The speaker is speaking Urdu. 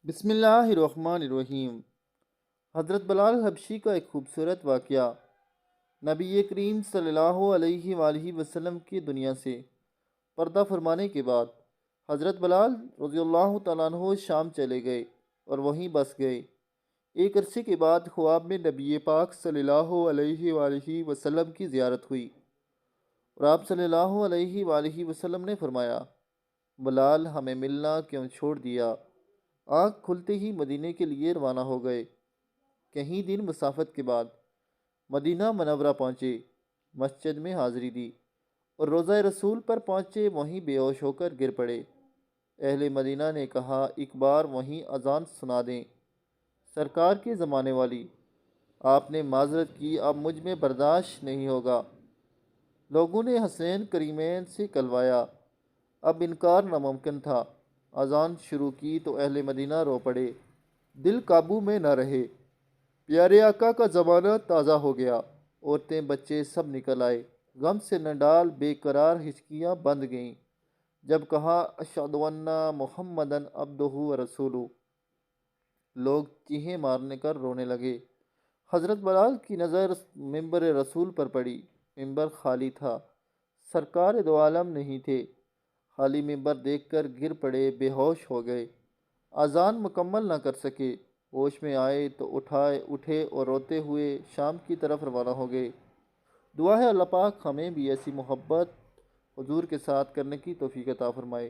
بسم اللہ الرحمن الرحیم۔ حضرت بلال حبشی کا ایک خوبصورت واقعہ۔ نبی کریم صلی اللہ علیہ وآلہ وسلم کی دنیا سے پردہ فرمانے کے بعد حضرت بلال رضی اللہ تعالیٰ عنہ شام چلے گئے اور وہیں بس گئے۔ ایک عرصے کے بعد خواب میں نبی پاک صلی اللہ علیہ وآلہ وسلم کی زیارت ہوئی اور آپ صلی اللہ علیہ وآلہ وسلم نے فرمایا، بلال ہمیں ملنا کیوں چھوڑ دیا؟ آنکھ کھلتے ہی مدینے کے لیے روانہ ہو گئے۔ کہیں دن مسافت کے بعد مدینہ منورہ پہنچے، مسجد میں حاضری دی اور روضہ رسول پر پہنچے، وہیں بے ہوش ہو کر گر پڑے۔ اہل مدینہ نے کہا، ایک بار وہیں اذان سنا دیں۔ سرکار کے زمانے والی، آپ نے معذرت کی، اب مجھ میں برداشت نہیں ہوگا۔ لوگوں نے حسین کریمین سے کلوایا، اب انکار ناممکن تھا۔ اذان شروع کی تو اہل مدینہ رو پڑے، دل قابو میں نہ رہے۔ پیارے آقا کا زمانہ تازہ ہو گیا، عورتیں بچے سب نکل آئے، غم سے نڈال بے قرار ہچکیاں بند گئیں۔ جب کہا اشہد ان محمدن عبدہ و رسولہ، لوگ چیخیں مارنے کر رونے لگے۔ حضرت بلال کی نظر ممبر رسول پر پڑی، ممبر خالی تھا، سرکار دو عالم نہیں تھے۔ خالی ممبر دیکھ کر گر پڑے، بے ہوش ہو گئے، اذان مکمل نہ کر سکے۔ ہوش میں آئے تو اٹھے اور روتے ہوئے شام کی طرف روانہ ہو گئے۔ دعا ہے اللہ پاک ہمیں بھی ایسی محبت حضور کے ساتھ کرنے کی توفیق عطا فرمائے۔